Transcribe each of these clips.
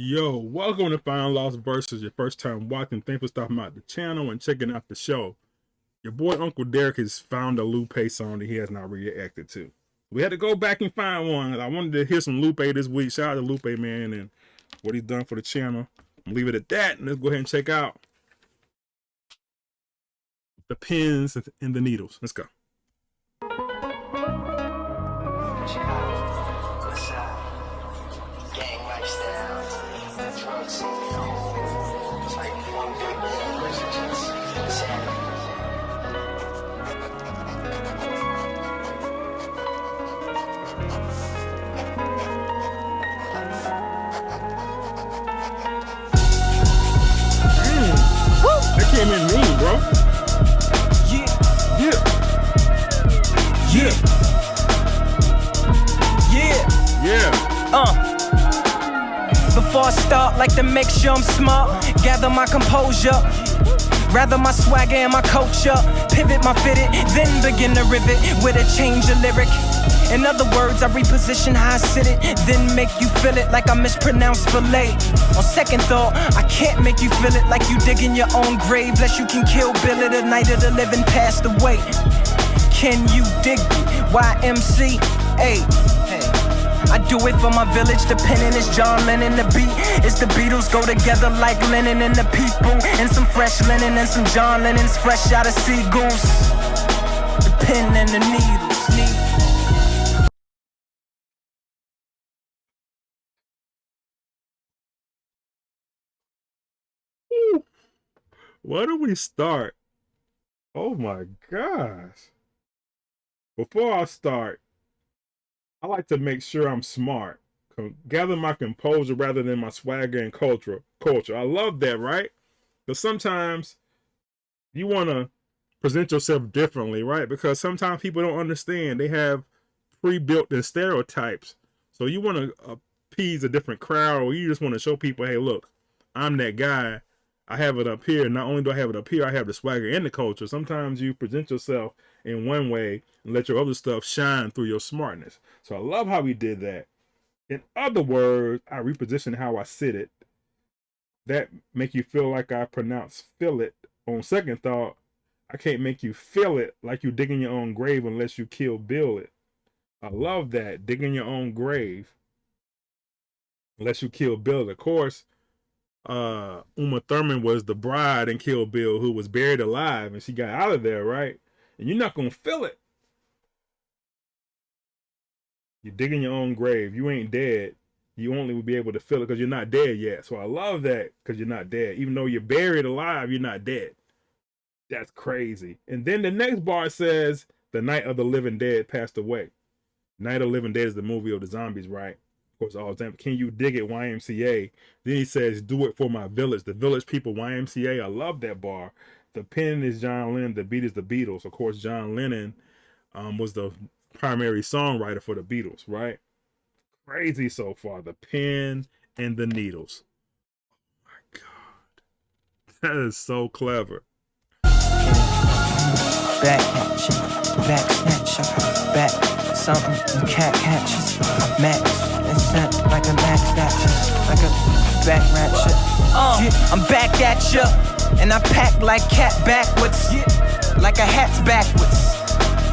Yo, welcome to Final Lost Versus. Your first time watching, thanks for stopping by the channel and checking out the show. Your boy Uncle Derek has found a Lupe song that he has not reacted to. We had to go back and find one. I wanted to hear some Lupe this week. Shout out to Lupe, man, and what he's done for the channel. I'm gonna leave it at that, and let's go ahead and check out the pins and the needles. Let's go. That came in mean, bro. Yeah. Before I start, like to make sure I'm smart. Gather my composure. Rather my swagger and my culture. Pivot my fitted, then begin to rivet with a change of lyric. In other words, I reposition how I sit it, then make you feel it like I mispronounced fillet. On second thought, I can't make you feel it like you digging your own grave, lest you can kill Billy the night of the living passed away. Can you dig me? YMC? Hey. I do it for my village, the penning is John Lennon, the beat is the Beatles, go together like Lennon and the people, and some fresh linen and some John Lennon's fresh out of seagulls. The pen and the needles. Where do we start? Oh my gosh. Before I start, I like to make sure I'm smart. Gather my composure rather than my swagger and culture. I love that, right? Because sometimes you want to present yourself differently, right? Because sometimes people don't understand. They have pre-built in stereotypes. So you want to appease a different crowd, or you just want to show people, hey, look, I'm that guy. I have it up here. Not only do I have it up here, I have the swagger and the culture. Sometimes you present yourself in one way and let your other stuff shine through your smartness. So I love how we did that. In other words, I reposition how I sit it. That make you feel like I pronounce feel it. On second thought, I can't make you feel it like you digging your own grave unless you kill Bill it. I love that. Digging your own grave unless you kill Bill. Of course, Uma Thurman was the bride in Kill Bill who was buried alive, and she got out of there, right? And you're not gonna feel it. You're digging your own grave. You ain't dead. You only will be able to feel it because you're not dead yet. So I love that, because you're not dead. Even though you're buried alive, you're not dead. That's crazy. And then the next bar says, the night of the living dead passed away. Night of the Living Dead is the movie of the zombies, right? Of course, all the time. Can you dig it, YMCA? Then he says, do it for my village. The village people, YMCA. I love that bar. The pen is John Lennon. The beat is the Beatles. Of course, John Lennon was the primary songwriter for the Beatles, right? Crazy so far. The pen and the needles. Oh my God. That is so clever. Back catching, back snatcher, back something you can't catch us. Max, it's sent like a max statue, like a back ratchet. I'm back at ya, and I pack like cat backwards, like a hat's backwards.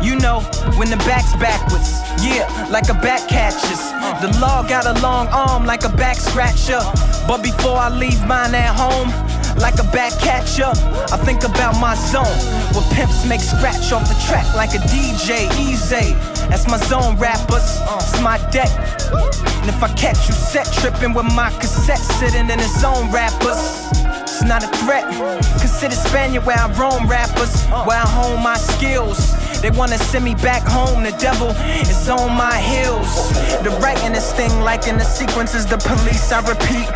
You know, when the back's backwards, yeah, like a back catches. The law got a long arm like a back scratcher, but before I leave mine at home, like a back catcher, I think about my zone, where pimps make scratch off the track like a DJ, easy. That's my zone, rappers, it's my deck. And if I catch you set tripping with my cassette sitting in the zone, rappers, it's not a threat. Consider Spaniard where I roam, rappers, where I hone my skills. They wanna send me back home, the devil is on my heels. The writing is thing like in the sequences, the police, I repeat.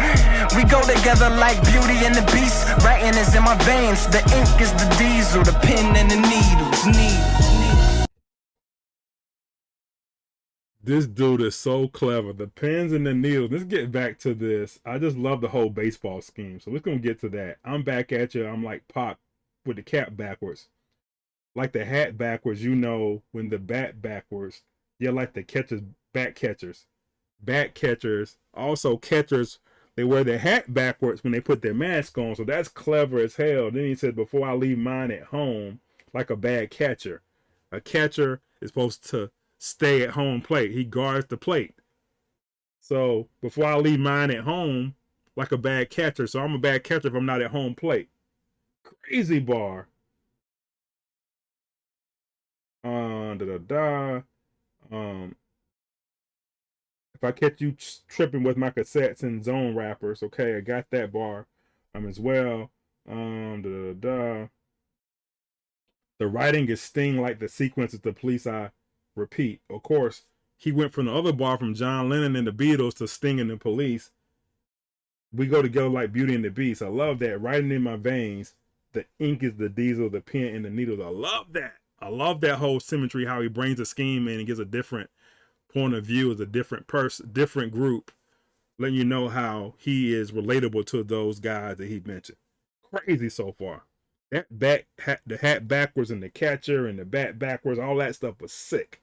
We go together like Beauty and the Beast. Writing is in my veins, the ink is the diesel, the pen and the needles. This dude is so clever. The pins and the needles. Let's get back to this. I just love the whole baseball scheme. So we're going to get to that. I'm back at you. I'm like Pop with the cap backwards. Like the hat backwards, you know, when the bat backwards. Yeah, like the catchers, back catchers. Back catchers. Also catchers they wear their hat backwards when they put their mask on. So that's clever as hell. Then he said, before I leave mine at home, like a bad catcher. A catcher is supposed to stay at home plate. He guards the plate. So before I leave mine at home, like a bad catcher. So I'm a bad catcher if I'm not at home plate. Crazy bar. If I catch you tripping with my cassettes and zone rappers, okay, I got that bar as well. The writing is sting like the sequences the police I repeat. Of course, he went from the other bar from John Lennon and the Beatles to Sting and the Police. We go together like Beauty and the Beast. I love that. Writing in my veins. The ink is the diesel, the pen and the needles. I love that. I love that whole symmetry, how he brings a scheme in and gives a different point of view as a different person, different group, letting you know how he is relatable to those guys that he mentioned. Crazy so far. That the hat backwards and the catcher and the bat backwards, all that stuff was sick.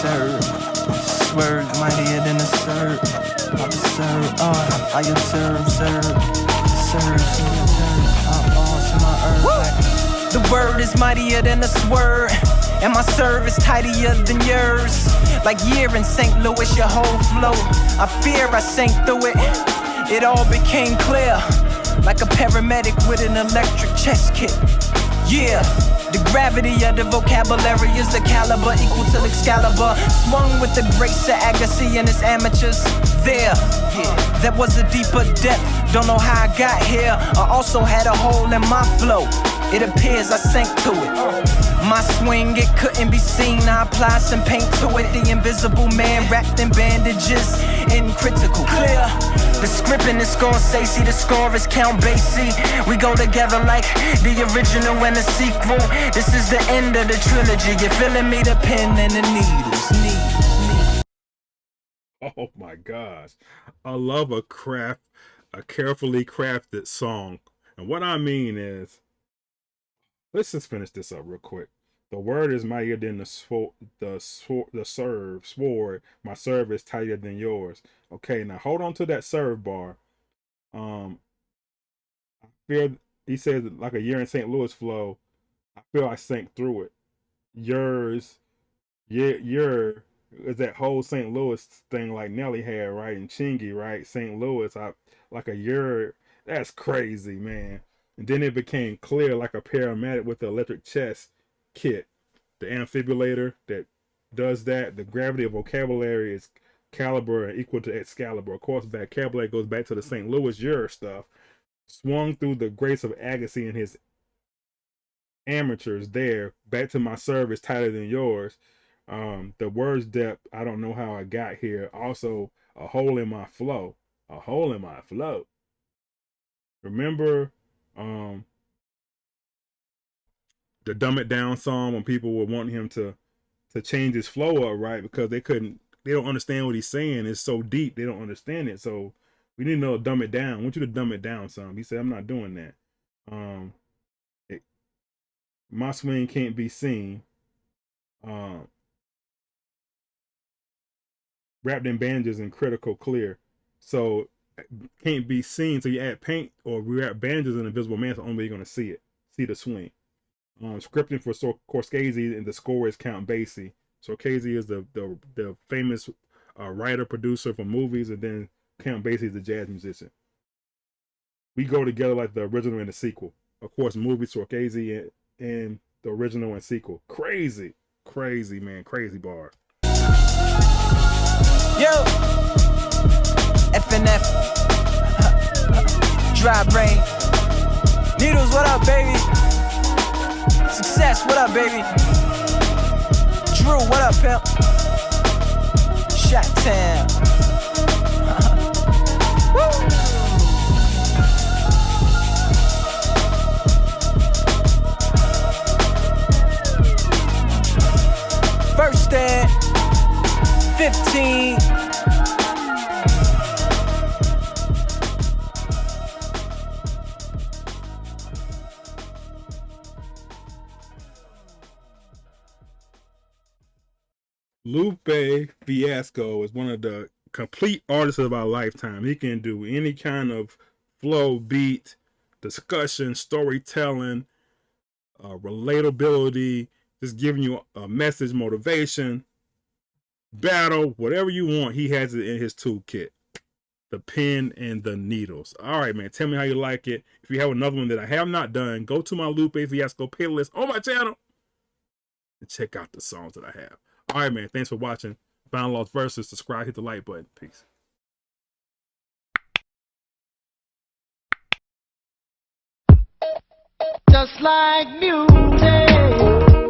Sir, swerve mightier than a sir. Observe, I observe, sir. The word is mightier than a swerve, and my serve is tidier than yours. Like year in St. Louis, your whole flow. I fear I sank through it. It all became clear, like a paramedic with an electric chest kit. Yeah, the gravity of the vocabulary is the caliber equal to Excalibur. Swung with the grace of Agassi and his amateurs. There was a deeper depth. Don't know how I got here. I also had a hole in my flow. It appears I sank to it. My swing, it couldn't be seen. I applied some paint to it. The invisible man wrapped in bandages. In critical clear. The script in the Scorsese, the score is Count Basie. We go together like the original and the sequel. This is the end of the trilogy. You're feeling me, the pen and the needles. Oh my gosh. I love a carefully crafted song. And what I mean is, let's just finish this up real quick. The word is mightier than the sword. My serve is tighter than yours. Okay, now hold on to that serve bar. I feel, he said, like a year in St. Louis flow. I feel I sank through it. Yours, your is that whole St. Louis thing like Nelly had, right? And Chingy, right? St. Louis, like a year. That's crazy, man. And then it became clear like a paramedic with the electric chest kit. The amphibrillator that does that. The gravity of vocabulary is caliber and equal to Excalibur. Of course, vocabulary goes back to the St. Louis Ur stuff. Swung through the grace of Agassi and his amateurs there. Back to my service tighter than yours. The words depth, I don't know how I got here. Also, a hole in my flow. A hole in my flow. Remember the Dumb It Down song when people were wanting him to change his flow up, right? Because they don't understand what he's saying. It's so deep, they don't understand it. So we need to know dumb it down. I want you to dumb it down some. He said, I'm not doing that. My swing can't be seen. Wrapped in bandages and critical clear. So can't be seen. So you add paint or wrap bandages in Invisible Man, so only way you're gonna see it. See the swing. Scripting for Scorsese and the score is Count Basie. Scorsese is the famous writer producer for movies, and then Count Basie is the jazz musician. We go together like the original and the sequel. Of course, movies Scorsese and the original and sequel. Crazy, man, crazy bar. Yo, FNF, Dry Brain, Needlz, what up, baby? Success, what up, baby? Drew, what up, pimp? Shot Town. First stand, 15. Lupe Fiasco is one of the complete artists of our lifetime. He can do any kind of flow, beat, discussion, storytelling, relatability, just giving you a message, motivation, battle, whatever you want. He has it in his toolkit. The pen and the needles. All right, man. Tell me how you like it. If you have another one that I have not done, go to my Lupe Fiasco playlist on my channel and check out the songs that I have. All right, man. Thanks for watching. Final Lost Versus. Subscribe, hit the like button. Peace. Just like music.